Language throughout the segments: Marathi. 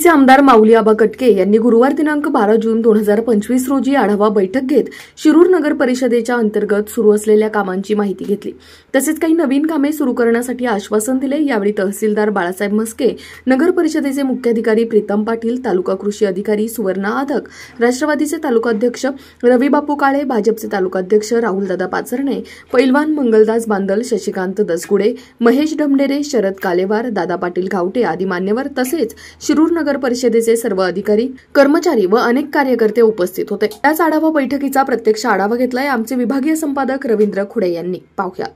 शिवसेनेचे आमदार माऊली आबा कटके यांनी गुरुवार दिनांक 12 जून 2025 रोजी आढावा बैठक घेत शिरूर नगर परिषदेच्या अंतर्गत सुरू असलेल्या कामांची माहिती घेतली। तसेच काही नवीन कामे सुरू करण्यासाठी आश्वासन दिले। यावेळी तहसीलदार बाळासाहेब मस्के, नगर परिषदेचे मुख्याधिकारी प्रीतम पाटील, तालुका कृषी अधिकारी सुवर्णा आधक, राष्ट्रवादीचे तालुकाध्यक्ष रवी बापू काळे, भाजपचे तालुकाध्यक्ष राहुलदादा पाचरणे, पैलवान मंगलदास बांदल, शशिकांत दसगुडे, महेश ढमढेरे, शरद कालेवार, दादा पाटील घावटे आदी मान्यवर तसेच शिरूर नगर परिषदेचे सर्व अधिकारी, कर्मचारी व अनेक कार्यकर्ते उपस्थित होते। त्याच आढावा बैठकीचा प्रत्यक्ष आढावा घेतलाय आमचे विभागीय संपादक रवींद्र खुडे यांनी। पाहूया।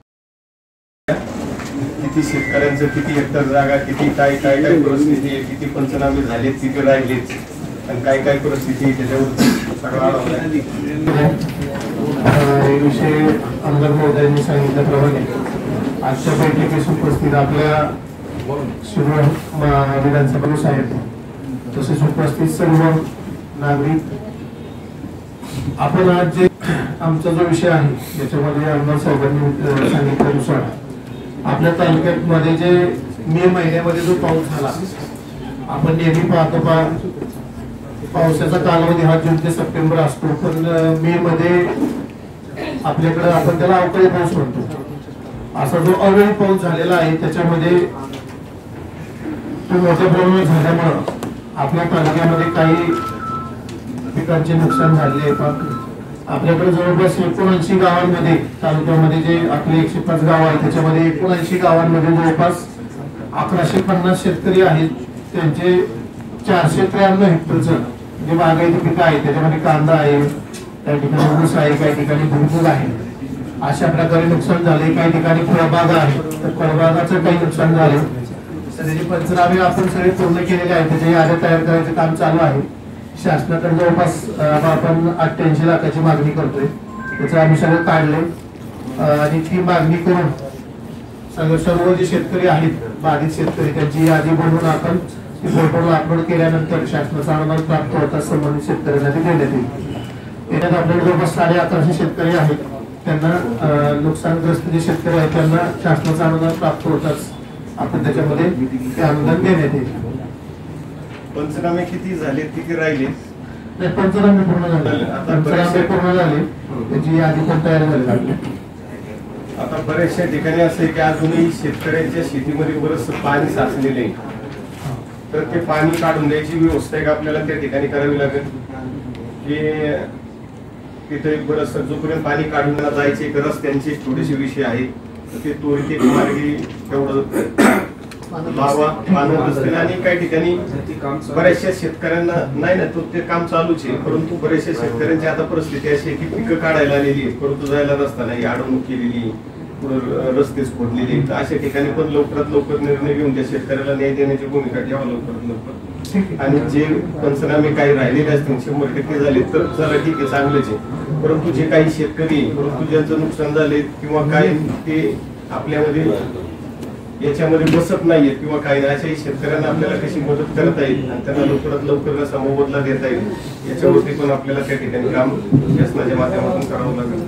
किती शेतकऱ्यांचं किती हेक्टर जागा, किती काय परिस्थिती आहे, किती पंचनामे झाले, किती राहिलेत आणि काय परिस्थिती आहे त्याच्यावर सगळा आढावा विषय आमदार महोदयांनी सांगितल्याप्रमाणे आजच्या बैठकीस उपस्थित आपल्या शिरूर विधानसभा साहेब तसेच उपस्थित सर्व नागरिक, आपण आज जे आमचा जो विषय आहे याच्यामध्ये आमदार साहेबांनी सांगितल्यानुसार आपल्या तालुक्यामध्ये जे मे महिन्यामध्ये जो पाऊस झाला, आपण नेहमी पाहतो पावसाचा कालावधी हा जून ते सप्टेंबर असतो, पण मे मध्ये आपल्याकडे आपण त्याला अवकाळी पाऊस म्हणतो। असा जो अवेळी पाऊस झालेला आहे त्याच्यामध्ये तो मोठ्या प्रमाणात झाल्यामुळे आपल्या तालुक्यामध्ये काही पिकांचे नुकसान झाले आहे। आपल्याकडे जवळपास 79 गावांमध्ये, तालुक्यामध्ये जे आपले 105 गाव आहेत त्याच्यामध्ये 79 गावांमध्ये जवळपास 1150 शेतकरी आहेत। त्यांचे 453 हेक्टरचं जे बागायती पिकं आहेत त्याच्यामध्ये कांदा आहे, काही ठिकाणी ऊस आहे, काही ठिकाणी भुईमूग आहे, अशा प्रकारे नुकसान झाले। काही ठिकाणी फळबाग आहे तर फळबागाचं काही नुकसान झाले, त्याचे पंचनामे आपण सगळे पूर्ण केलेले आहेत, त्याची याद्या तयार करायचं काम चालू आहे। शासनाकडे जवळपास आपण 88 लाखाची मागणी करतोय, त्याचं आम्ही सगळं काढले आणि ती मागणी करून सर्व जे शेतकरी आहेत बाधित शेतकरी त्यांची यादी बनवून आपण ती पोर्टलला अपलोड केल्यानंतर शासनाचा अनुदान प्राप्त होता संबंधित शेतकऱ्यांना ते देण्यात येईल। त्याच्यात आपल्याकडे जवळपास 1150 शेतकरी आहेत, त्यांना नुकसानग्रस्त जे शेतकरी आहेत त्यांना शासनाचा अनुदान प्राप्त होताच आपण त्याच्यामध्ये ते अनुदान देण्यात येईल। पंचनामे किती झाले, किती राहिले? पंचनामे पूर्ण झाले, त्याची यादी पण तयार झाली। आता बऱ्याचशा ठिकाणी असं आहे की अजूनही शेतकऱ्यांच्या शेतीमध्ये बरंच पाणी साचलेले आहे, तर ते पाणी काढून द्यायची व्यवस्था एक आपल्याला त्या ठिकाणी करावी लागेल की तिथे बरंच जोपर्यंत पाणी काढून जायचे रस्त्यांचे थोडेसे विषय आहेत, ते त्वरित मार्गी तेवढं मानवत असतील आणि काही ठिकाणी बऱ्याचशा शेतकऱ्यांना नाही ना तो ते काम चालूच आहे, परंतु बऱ्याचशा शेतकऱ्यांची आता परिस्थिती अशी आहे की पिकं काढायला आलेली आहे परंतु जायला रस्ता नाही, अडवणूक केलेली, रस्तेच फोडलेले, तर अशा ठिकाणी पण लवकरात लवकर निर्णय घेऊन त्या शेतकऱ्याला न्याय देण्याची भूमिका घ्यावा लवकरात लवकर। आणि जे पंचनामे काही राहिलेले असतील 100% झाले तर चला ठीक आहे, चांगलंच आहे, परंतु जे काही शेतकरी परंतु ज्यांचं नुकसान झाले किंवा काय ते आपल्यामध्ये याच्यामध्ये बसत नाहीये किंवा काही नाही, अशाही शेतकऱ्यांना आपल्याला कशी मदत करता येईल आणि त्यांना लवकरात लवकर कसा मोबदला देता येईल याच्यावरती पण आपल्याला त्या ठिकाणी काम शासनाच्या माध्यमातून करावं लागेल।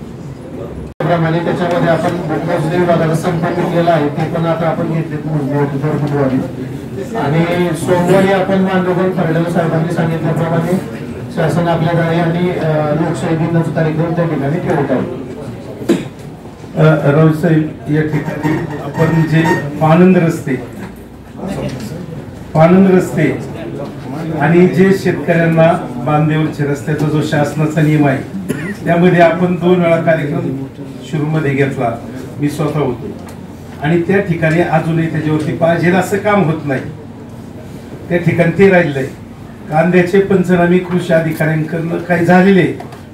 त्याप्रमाणे त्याच्यामध्ये आपण भूकंप विभागाचा संपर्क केलेला आहे, ते पण आता आपण घेतले आणि सोमवारी आपण मांडोगण फडणवीस साहेबांनी सांगितल्याप्रमाणे शासन आपल्याकडे आणि लोकशाही दिनाचा कार्यक्रम त्या ठिकाणी ठेवत आहे। राव साहेब, या ठिकाणी आपण जे पानंद रस्ते आणि जे शेतकऱ्यांना बांधेवरचे रस्त्याचा जो शासनाचा नियम आहे त्यामध्ये आपण 2 वेळा कार्यक्रम शिरूरमध्ये घेतला, मी स्वतः होतो आणि त्या ठिकाणी अजूनही त्याच्यावरती पाहिजे असं काम होत नाही, त्या ठिकाणी ते राहिलंय। कांद्याचे पंचनामे कृषी अधिकाऱ्यांकडून काही झालेले,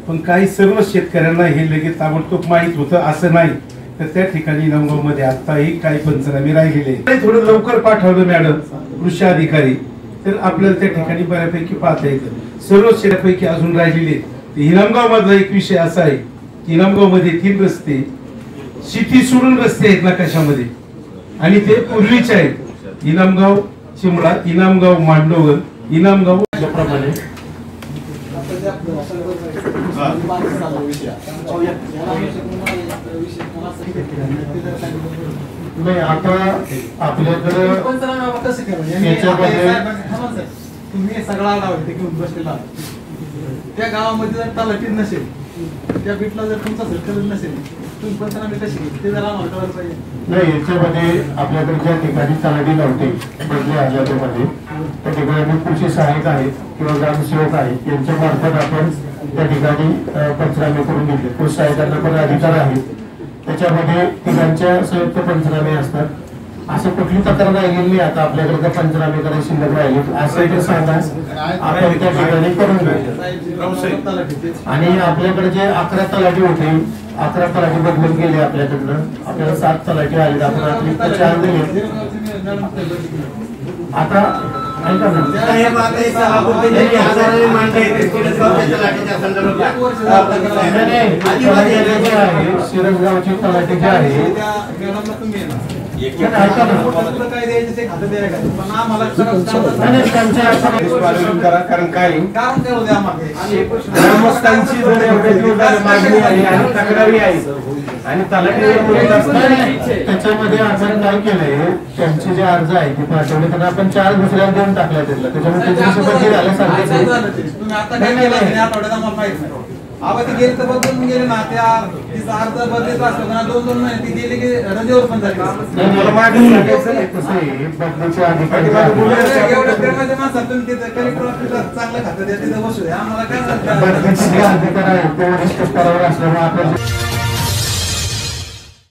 पण काही सर्व शेतकऱ्यांना हे लगेच ताबडतोब माहीत होतं असं नाही, तर त्या ठिकाणी नवगाव मध्ये आताही काही पंचनामे राहिलेले, थोडं लवकर पाठवलं मॅडम कृषी अधिकारी तर आपल्याला त्या ठिकाणी बऱ्यापैकी पाहता येतं। सर्व शेतकऱ्यांपैकी अजून राहिलेले हिनामगाव मधला एक विषय असा आहे की हिनामगाव मध्ये 3 रस्ते शेती सोडून रस्ते आहेत नकाशामध्ये आणि ते पूर्वीचे आहेत, इनामगाव चिमडा, इनामगाव मांडोगण, इनामगाव प्रमाणे नाही आता आपल्याकडे तुम्ही सगळा आढावा इथे घेऊन बसलेला आहात. त्या गावामध्ये जर तलाठी नसेल, त्या बीटला जर तुमचा सर्कल नसेल, तुम्ही पंचनामे कशी घेतली ते जरा आम्हाला कळलं पाहिजे. नाही, याच्यामध्ये आपल्याकडे ज्या ठिकाणी तलाठी नव्हते बदले आजारामध्ये त्या ठिकाणी कृषी सहाय्यक आहेत किंवा ग्रामसेवक आहेत, यांच्या मार्फत आपण त्या ठिकाणी पंचनामे करून घेतले. कृषी सहाय्यकांना पण अधिकार आहेत, त्याच्यामध्ये तिघांच्या संयुक्त पंचनामे असतात. असं कुठली तक्रार राहिलेली आता आपल्याकडे का पंचनामे करायला शिल्लक राहिले असं ते सांगा, आपण त्या ठिकाणी करून घेऊ. आणि आपल्याकडे जे 11 तलाठी होते, 11 तलाठी बदलून गेले आपल्याकडनं, आपल्याला 7 तलाठी आले, आपण अतिरिक्त 4 दिले. आता ऐका ना, शिरसगावचे तलाठी जे आहे कारण काय ग्रामस्थांची जर एवढे दिवस झाले मागणी आहे आणि तक्रारी आहे आणि त्याच्यामध्ये आपण काय केलंय, त्यांचे जे अर्ज आहे ते पाठवले त्यांना आपण 4 दुसऱ्या देऊन टाकल्या त्यांना, त्याच्यामुळे त्यांच्यासोबत तुम्ही आता काय केलं आठवड्यात आम्हाला माहित नाही. ती गेली तर बदलून गेले ना, त्या तिचा अर्ज बदलीत असतो ना, 2 महिने ती गेली की रजेवर पण झाली. एवढ्या प्रेमाच्या माणसात तुम्ही तिथं कलेक्टर ऑफिसला चांगलं खातं द्या, तिथं बसू द्या, आम्हाला काय अधिकार आहे तो वरिष्ठ स्तरावर असल्यामुळे आपल्याला